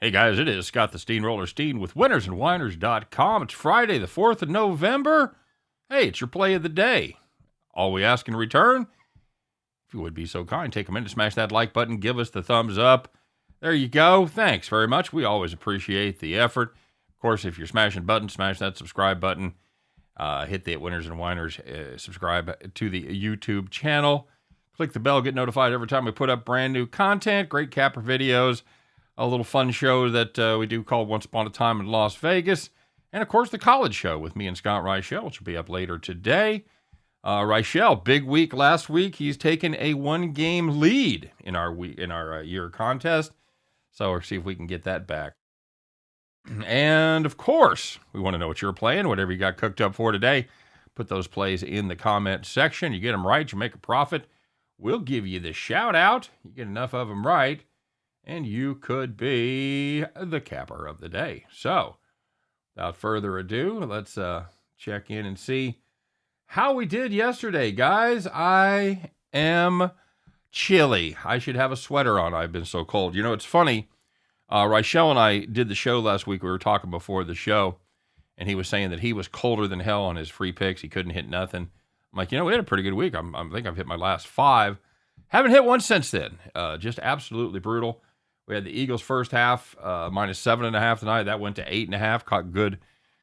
Hey guys, it is Scott the Steamroller Steehn with winnersandwhiners.com. It's Friday, the 4th of November. Hey, it's your play of the day. All we ask in return, if you would be so kind, take a minute to smash that like button, give us the thumbs up. There you go. Thanks very much. We always appreciate the effort. Of course, if you're smashing buttons, smash that subscribe button. Hit the Winners and Whiners, subscribe to the YouTube channel. Click the bell, get notified every time we put up brand new content. Great capper videos. A little fun show that we do called Once Upon a Time in Las Vegas. And, of course, the college show with me and Scott Reichel, which will be up later today. Reichel, big week last week. He's taken a one-game lead in our year contest. So we'll see if we can get that back. And, of course, we want to know what you're playing, whatever you got cooked up for today. Put those plays in the comment section. You get them right, you make a profit. We'll give you the shout-out. You get enough of them right, and you could be the capper of the day. So, without further ado, let's check in and see how we did yesterday. Guys, I am chilly. I should have a sweater on. I've been so cold. You know, it's funny. Reichel and I did the show last week. We were talking before the show, and he was saying that he was colder than hell on his free picks. He couldn't hit nothing. I'm like, we had a pretty good week. I think I've hit my last 5. Haven't hit one since then. Just absolutely brutal. We had the Eagles first half, minus 7.5 tonight. That went to 8.5.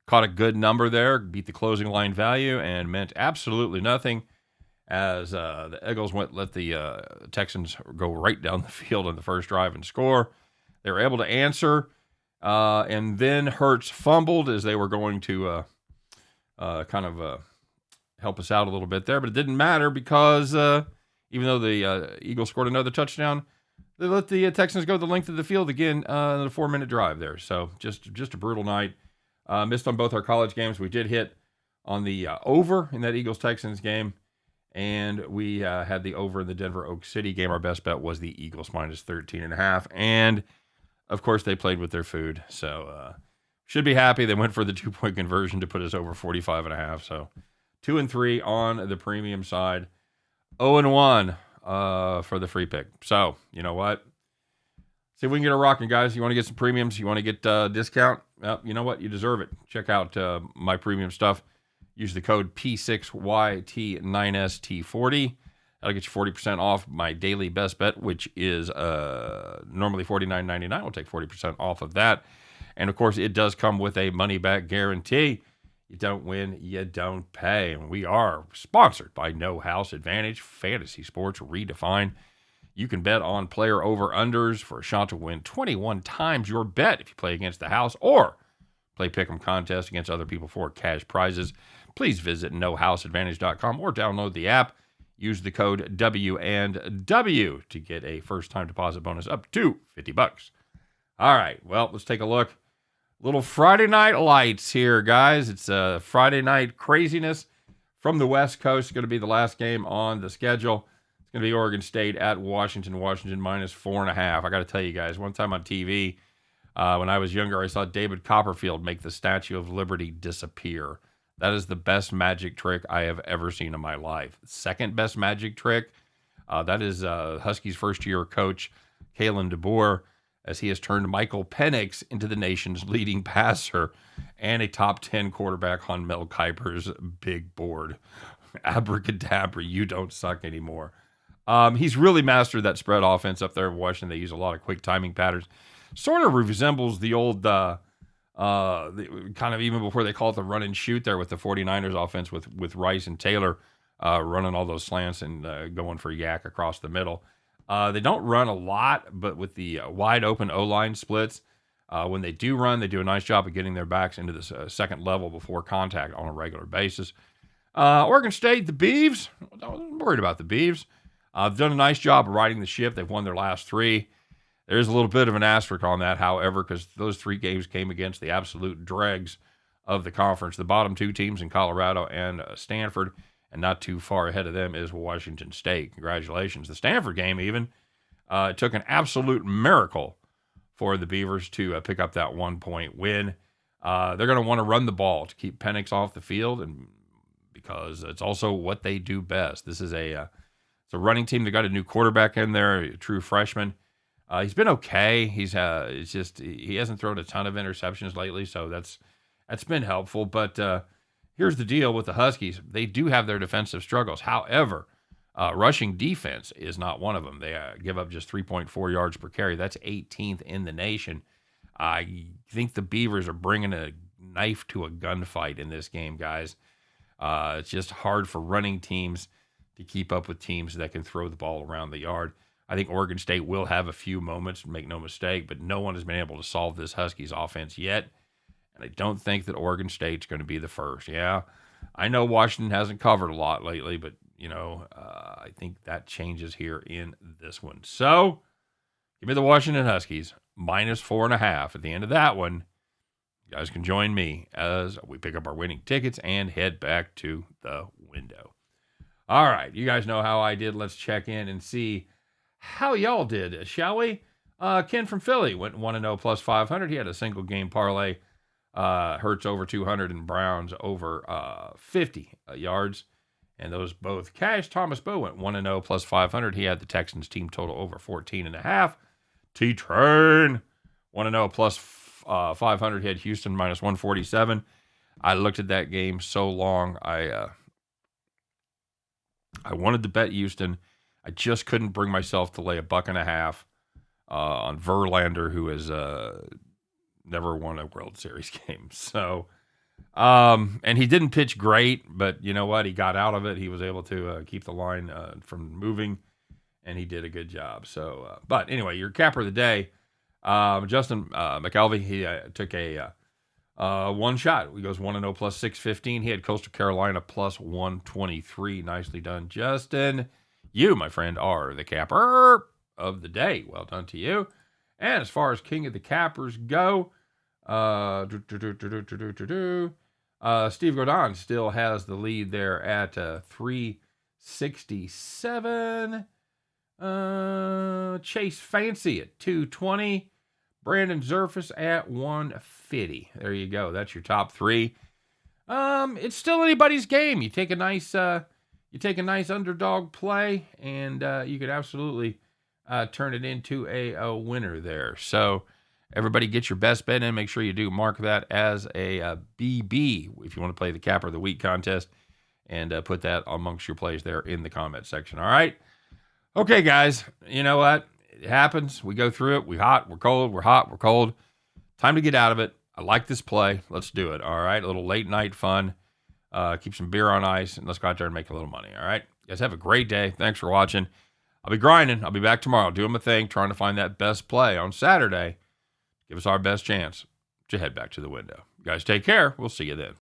Caught a good number there. Beat the closing line value and meant absolutely nothing as the Eagles let the Texans go right down the field on the first drive and score. They were able to answer, and then Hurts fumbled as they were going to help us out a little bit there. But it didn't matter because even though the Eagles scored another touchdown, they let the Texans go the length of the field again in a 4-minute drive there. So just a brutal night. Missed on both our college games. We did hit on the over in that Eagles-Texans game, and we had the over in the Denver-Oak City game. Our best bet was the Eagles minus 13.5. And, of course, they played with their food. So should be happy. They went for the 2-point conversion to put us over 45.5. So 2-3 on the premium side. 0-1. For the free pick. So, you know what? See if we can get a rocking, guys. You want to get some premiums? You want to get a discount? Well, you know what? You deserve it. Check out my premium stuff. Use the code P6YT9ST40. That'll get you 40% off my daily best bet, which is normally $49.99. We'll take 40% off of that. And, of course, it does come with a money-back guarantee. You don't win, you don't pay. And we are sponsored by No House Advantage, Fantasy Sports Redefined. You can bet on player over-unders for a shot to win 21 times your bet if you play against the house or play pick'em contest against other people for cash prizes. Please visit nohouseadvantage.com or download the app. Use the code W&W to get a first-time deposit bonus up to $50. All right, well, let's take a look. Little Friday night lights here, guys. It's Friday night craziness from the West Coast. It's going to be the last game on the schedule. It's going to be Oregon State at Washington. Washington minus 4.5. I got to tell you guys, one time on TV, when I was younger, I saw David Copperfield make the Statue of Liberty disappear. That is the best magic trick I have ever seen in my life. Second best magic trick, that is Huskies' first-year coach, Kalen DeBoer, as he has turned Michael Penix into the nation's leading passer and a top 10 quarterback on Mel Kiper's big board. Abracadabra, you don't suck anymore. He's really mastered that spread offense up there in Washington. They use a lot of quick timing patterns. Sort of resembles the old, kind of even before they call it the run and shoot there with the 49ers offense with Rice and Taylor running all those slants and going for yak across the middle. They don't run a lot, but with the wide open O-line splits, when they do run, they do a nice job of getting their backs into the second level before contact on a regular basis. Oregon State, the Beavs, I'm worried about the Beavs. They've done a nice job of riding the ship. They've won their last 3. There's a little bit of an asterisk on that, however, because those 3 games came against the absolute dregs of the conference, the bottom 2 teams in Colorado and Stanford. And not too far ahead of them is Washington State. Congratulations. The Stanford game even took an absolute miracle for the Beavers to pick up that 1-point win. They're going to want to run the ball to keep Penix off the field, and because it's also what they do best. This is it's a running team. They got a new quarterback in there, a true freshman. He's been okay. It's just he hasn't thrown a ton of interceptions lately, so that's been helpful. But here's the deal with the Huskies: they do have their defensive struggles. However, rushing defense is not one of them. They give up just 3.4 yards per carry. That's 18th in the nation. I think the Beavers are bringing a knife to a gunfight in this game, guys. It's just hard for running teams to keep up with teams that can throw the ball around the yard. I think Oregon State will have a few moments, make no mistake, but no one has been able to solve this Huskies offense yet. And I don't think that Oregon State's going to be the first. Yeah, I know Washington hasn't covered a lot lately, but, I think that changes here in this one. So give me the Washington Huskies, -4.5 at the end of that one. You guys can join me as we pick up our winning tickets and head back to the window. All right, you guys know how I did. Let's check in and see how y'all did, shall we? Ken from Philly went 1-0 plus 500. He had a single game parlay. Hurts over 200 and Browns over 50 yards. And those both cash. Thomas Bowe went 1-0 plus 500. He had the Texans team total over 14.5. T-Train 1-0 plus 500. He had Houston minus 147. I looked at that game so long. I wanted to bet Houston. I just couldn't bring myself to lay $1.50 on Verlander, who has never won a World Series game. So, and he didn't pitch great, but you know what? He got out of it. He was able to keep the line from moving, and he did a good job. So, but anyway, your capper of the day, Justin McElvey, he took a one shot. He goes 1-0 plus 615. He had Coastal Carolina plus 123. Nicely done, Justin. You, my friend, are the capper of the day. Well done to you. And as far as King of the Cappers go, Steve Godin still has the lead there at 367. Chase Fancy at 220. Brandon Zerfus at 150. There you go. That's your top three. It's still anybody's game. You take a nice underdog play, and you could absolutely turn it into a winner there. So everybody get your best bet in. Make sure you do mark that as a BB if you want to play the Capper of the Week contest, and put that amongst your plays there in the comment section. All right. Okay, guys. You know what? It happens. We go through it. We're hot. We're cold. We're hot. We're cold. Time to get out of it. I like this play. Let's do it. All right. A little late night fun. Keep some beer on ice, and let's go out there and make a little money. All right. You guys have a great day. Thanks for watching. I'll be grinding. I'll be back tomorrow doing my thing, trying to find that best play on Saturday. Give us our best chance to head back to the window. You guys take care. We'll see you then.